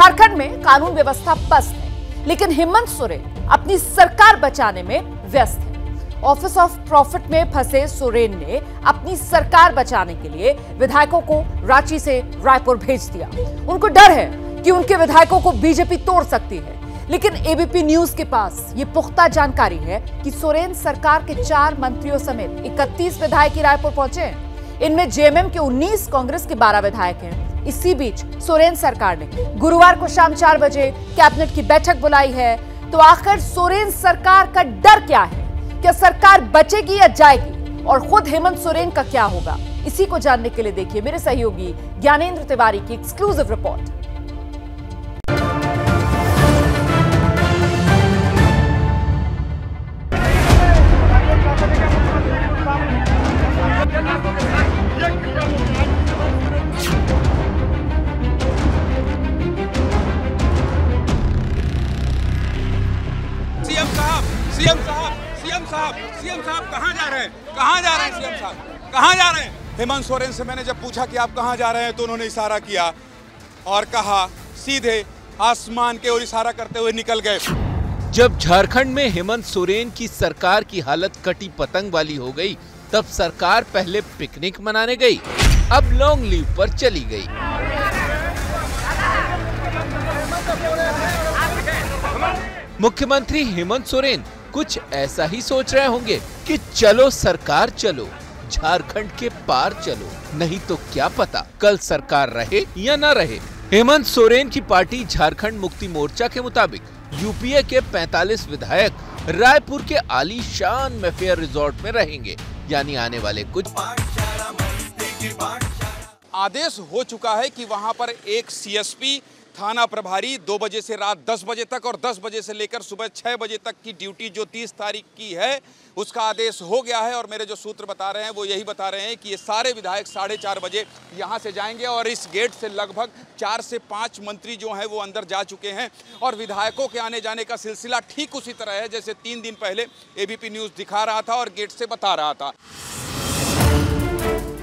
झारखंड में कानून व्यवस्था पस्त है, लेकिन हेमंत सोरेन अपनी सरकार बचाने में व्यस्त है। ऑफिस ऑफ प्रॉफिट में फंसे सोरेन ने अपनी सरकार बचाने के लिए विधायकों को रांची से रायपुर भेज दिया। उनको डर है कि उनके विधायकों को बीजेपी तोड़ सकती है, लेकिन एबीपी न्यूज के पास ये पुख्ता जानकारी है कि सोरेन सरकार के 4 मंत्रियों समेत 31 विधायक रायपुर पहुंचे हैं। इनमें जेएमएम के 19, कांग्रेस के 12 विधायक हैं। इसी बीच सोरेन सरकार ने गुरुवार को शाम 4 बजे कैबिनेट की बैठक बुलाई है। तो आखिर सोरेन सरकार का डर क्या है? क्या सरकार बचेगी या जाएगी? और खुद हेमंत सोरेन का क्या होगा? इसी को जानने के लिए देखिए मेरे सहयोगी ज्ञानेंद्र तिवारी की एक्सक्लूसिव रिपोर्ट। सीएम साहब कहाँ जा रहे हैं? कहाँ जा रहे हैं सीएम साहब? कहाँ जा रहे हैं? हेमंत सोरेन से मैंने जब पूछा कि आप कहाँ जा रहे हैं तो उन्होंने इशारा किया और कहा सीधे आसमान के ओर इशारा करते हुए निकल गए। जब झारखंड में हेमंत सोरेन की सरकार की हालत कटी पतंग वाली हो गई, तब सरकार पहले पिकनिक मनाने गई, अब लॉन्ग लीव पर चली गई। मुख्यमंत्री हेमंत सोरेन कुछ ऐसा ही सोच रहे होंगे कि चलो सरकार चलो, झारखंड के पार चलो, नहीं तो क्या पता कल सरकार रहे या न रहे। हेमंत सोरेन की पार्टी झारखंड मुक्ति मोर्चा के मुताबिक यूपीए के 45 विधायक रायपुर के आलीशान मैफेयर रिजॉर्ट में रहेंगे, यानी आने वाले कुछ आदेश हो चुका है कि वहां पर एक सीएसपी थाना प्रभारी 2 बजे से रात 10 बजे तक और 10 बजे से लेकर सुबह 6 बजे तक की ड्यूटी जो 30 तारीख की है उसका आदेश हो गया है। और मेरे जो सूत्र बता रहे हैं वो यही बता रहे हैं कि ये सारे विधायक 4:30 बजे यहाँ से जाएंगे और इस गेट से लगभग 4 से 5 मंत्री जो हैं वो अंदर जा चुके हैं। और विधायकों के आने जाने का सिलसिला ठीक उसी तरह है जैसे 3 दिन पहले एबीपी न्यूज़ दिखा रहा था और गेट से बता रहा था।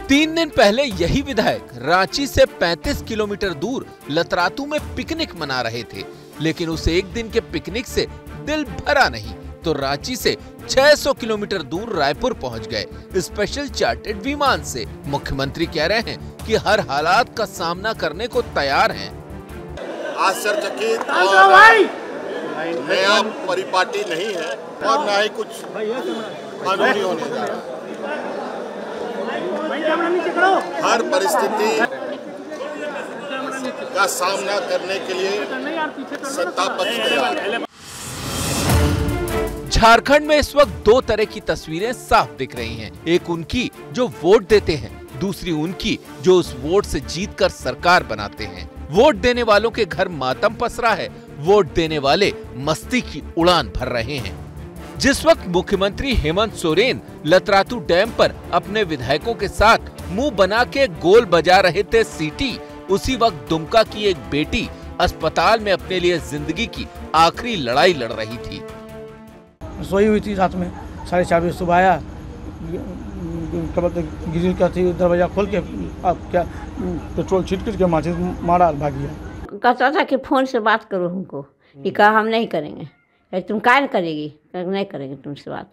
3 दिन पहले यही विधायक रांची से 35 किलोमीटर दूर लतरातू में पिकनिक मना रहे थे, लेकिन उस एक दिन के पिकनिक से दिल भरा नहीं तो रांची से 600 किलोमीटर दूर रायपुर पहुंच गए स्पेशल चार्टर्ड विमान से। मुख्यमंत्री कह रहे हैं कि हर हालात का सामना करने को तैयार हैं। आश्चर्यचकित और नया परिपाटी नहीं है और न ही कुछ कानूनी होने जा रहा। हर परिस्थिति का सामना करने के लिए सत्ता पक्ष तैयार है। झारखंड में इस वक्त 2 तरह की तस्वीरें साफ दिख रही हैं। एक उनकी जो वोट देते हैं, दूसरी उनकी जो उस वोट से जीतकर सरकार बनाते हैं। वोट देने वालों के घर मातम पसरा है, वोट देने वाले मस्ती की उड़ान भर रहे हैं। जिस वक्त मुख्यमंत्री हेमंत सोरेन लतरातू डैम पर अपने विधायकों के साथ मुंह बना के गोल बजा रहे थे सीटी, उसी वक्त दुमका की एक बेटी अस्पताल में अपने लिए जिंदगी की आखिरी लड़ाई लड़ रही थी। सोई हुई थी रात में 4:30 बजे सुबह आया, ग्रिल का थी दरवाजा खोल के अब क्या पेट्रोल छीट के माचिस मारा, भाग गया। कहता था कि फोन से बात करो हमको, ये कहा हम नहीं करेंगे। तुम क्या करेगी? नहीं करेंगे तुमसे बात।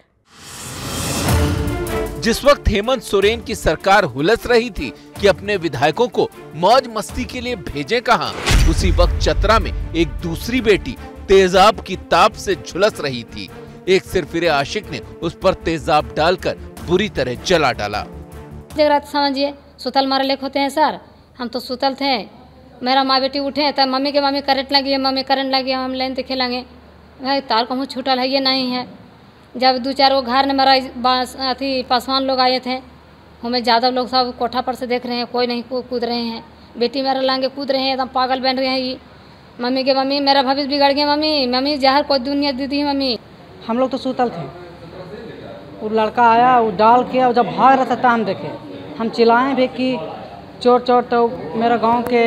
जिस वक्त हेमंत सोरेन की सरकार हुलस रही थी कि अपने विधायकों को मौज मस्ती के लिए भेजें कहां, उसी वक्त चतरा में एक दूसरी बेटी तेजाब की ताप से झुलस रही थी। एक सिरफिरे आशिक ने उस पर तेजाब डालकर बुरी तरह जला डाला। समझिए सुतल मारे लेख होते हैं सर, हम तो सुतल थे, मेरा माँ बेटी उठे तब मम्मी के मम्मी करंट लगी है, मम्मी करंट लगी है, हम लाइन तो खेलेंगे भाई, तार कहूँ छूटल है ये नहीं है। जब 2-4 वो घर में मेरा अथी पासवान लोग आए थे, हमें ज़्यादा लोग सब कोठा पर से देख रहे हैं, कोई नहीं कूद रहे हैं। बेटी मेरा लांगे कूद रहे हैं, एकदम पागल बन रहे हैं ये। मम्मी के मम्मी मेरा भविष्य बिगड़ गया, मम्मी जहर कोई दुनिया दी थी मम्मी। हम लोग तो सुतल थे, वो लड़का आया, वो डाल के और जब भाग रहा था तो हम देखे, हम चिल्लाए भी कि चोर चोर। तो मेरे गांव के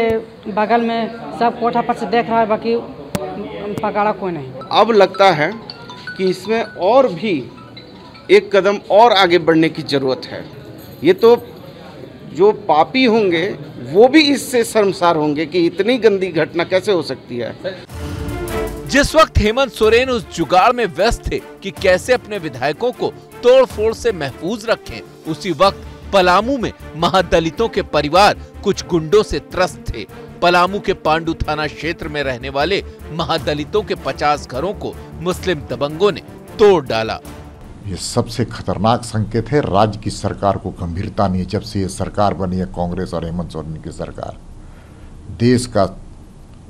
बगल में सब कोठा पर से देख रहा है, बाकी पकड़ा कोई नहीं। अब लगता है कि इसमें और भी एक कदम और आगे बढ़ने की ज़रूरत है। ये तो जो पापी होंगे वो भी इससे शर्मसार होंगे कि इतनी गंदी घटना कैसे हो सकती है। जिस वक्त हेमंत सोरेन उस जुगाड़ में व्यस्त थे कि कैसे अपने विधायकों को तोड़फोड़ से महफूज रखें, उसी वक्त पलामू में महादलितों के परिवार कुछ गुंडों से त्रस्त थे। पलामू के पांडु थाना क्षेत्र में रहने वाले महादलितों के 50 घरों को मुस्लिम दबंगों ने तोड़ डाला। ये सबसे खतरनाक संकेत है। राज्य की सरकार को गंभीरता नहीं है। जब से ये सरकार बनी है कांग्रेस और हेमंत सोरेन की सरकार, देश का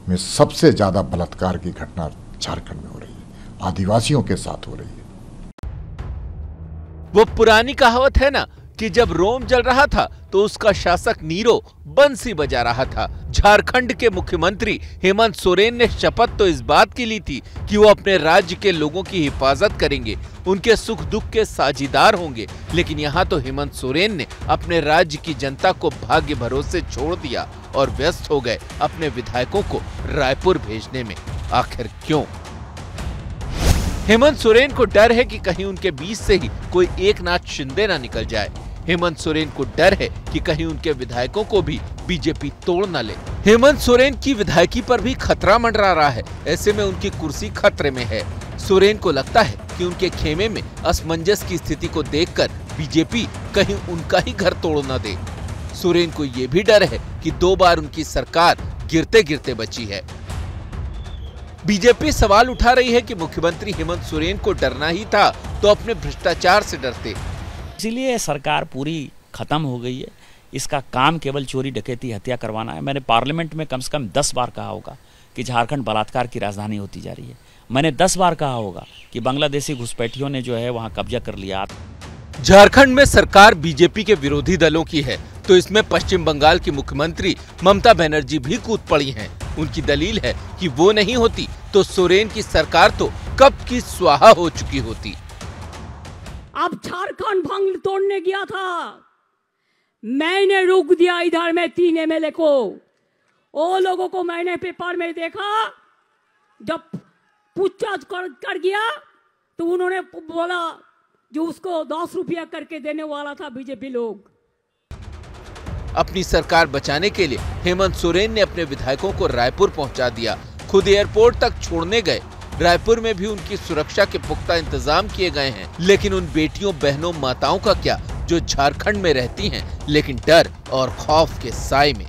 में सबसे ज्यादा बलात्कार की घटना झारखंड में हो रही है, आदिवासियों के साथ हो रही है। वो पुरानी कहावत है ना कि जब रोम जल रहा था तो उसका शासक नीरो बंसी बजा रहा था। झारखंड के मुख्यमंत्री हेमंत सोरेन ने शपथ तो इस बात की ली थी कि वो अपने राज्य के लोगों की हिफाजत करेंगे, उनके सुख दुख के साझीदार होंगे, लेकिन यहाँ तो हेमंत सोरेन ने अपने राज्य की जनता को भाग्य भरोसे छोड़ दिया और व्यस्त हो गए अपने विधायकों को रायपुर भेजने में। आखिर क्यों? हेमंत सोरेन को डर है कि कहीं उनके बीच से ही कोई एकनाथ शिंदे ना निकल जाए। हेमंत सोरेन को डर है कि कहीं उनके विधायकों को भी बीजेपी तोड़ न ले। हेमंत सोरेन की विधायकी पर भी खतरा मंडरा रहा है। ऐसे में उनकी कुर्सी खतरे में है। सोरेन को लगता है कि उनके खेमे में असमंजस की स्थिति को देखकर बीजेपी कहीं उनका ही घर तोड़ न दे। सोरेन को ये भी डर है कि 2 बार उनकी सरकार गिरते गिरते बची है। बीजेपी सवाल उठा रही है कि मुख्यमंत्री हेमंत सोरेन को डरना ही था तो अपने भ्रष्टाचार से डरते। इसीलिए सरकार पूरी खत्म हो गई है। इसका काम केवल चोरी डकैती हत्या करवाना है। मैंने पार्लियामेंट में कम से कम 10 बार कहा होगा कि झारखंड बलात्कार की राजधानी होती जा रही है। मैंने 10 बार कहा होगा कि बांग्लादेशी घुसपैठियों ने जो है वहां कब्जा कर लिया। झारखंड में सरकार बीजेपी के विरोधी दलों की है तो इसमें पश्चिम बंगाल की मुख्यमंत्री ममता बनर्जी भी कूद पड़ी हैं। उनकी दलील है कि वो नहीं होती तो सोरेन की सरकार तो कब की स्वाहा हो चुकी होती। अब झारखंड भंग तोड़ने गया था, मैंने रोक दिया इधर में 3 MLA को। वो लोगों को मैंने पेपर में देखा, जब पूछताछ कर गया तो उन्होंने बोला जो उसको 10 रुपया करके देने वाला था बीजेपी लोग। अपनी सरकार बचाने के लिए हेमंत सोरेन ने अपने विधायकों को रायपुर पहुंचा दिया, खुद एयरपोर्ट तक छोड़ने गए। रायपुर में भी उनकी सुरक्षा के पुख्ता इंतजाम किए गए हैं, लेकिन उन बेटियों बहनों माताओं का क्या जो झारखंड में रहती हैं लेकिन डर और खौफ के साए में।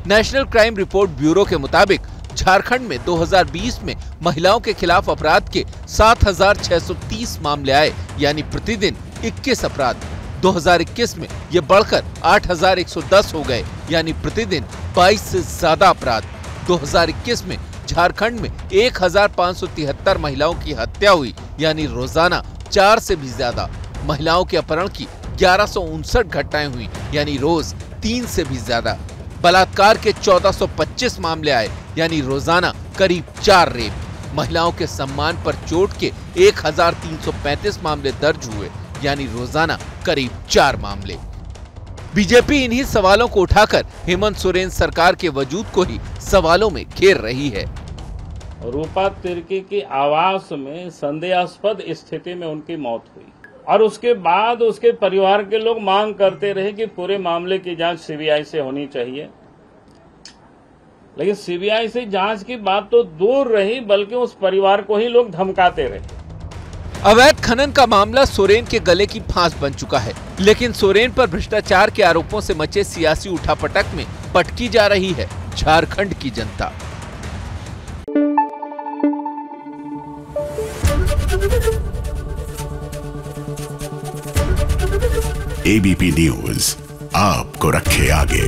नेशनल क्राइम रिपोर्ट ब्यूरो के मुताबिक झारखंड में 2020 में महिलाओं के खिलाफ अपराध के 7,630 मामले आए, यानी प्रतिदिन 21 अपराध। 2021 में ये बढ़कर 8,110 हो गए, यानी प्रतिदिन 22 से ज्यादा अपराध। 2021 में झारखंड में 1,573 महिलाओं की हत्या हुई, यानी रोजाना 4 से भी ज्यादा। महिलाओं के अपहरण की 1159 घटनाएं हुई, यानी रोज 3 से भी ज्यादा। बलात्कार के 1425 मामले आए, यानी रोजाना करीब 4 रेप। महिलाओं के सम्मान पर चोट के 1,335 मामले दर्ज हुए, यानी रोजाना करीब 4 मामले। बीजेपी इन्हीं सवालों को उठाकर हेमंत सोरेन सरकार के वजूद को ही सवालों में घेर रही है। रूपा तिर्की की आवास में संदेहास्पद स्थिति में उनकी मौत हुई और उसके बाद उसके परिवार के लोग मांग करते रहे कि पूरे मामले की जांच सीबीआई से होनी चाहिए, लेकिन सीबीआई से जांच की बात तो दूर रही, बल्कि उस परिवार को ही लोग धमकाते रहे। अवैध खनन का मामला सोरेन के गले की फांस बन चुका है, लेकिन सोरेन पर भ्रष्टाचार के आरोपों से मचे सियासी उठापटक में पटकी जा रही है झारखंड की जनता। एबीपी न्यूज आपको रखे आगे।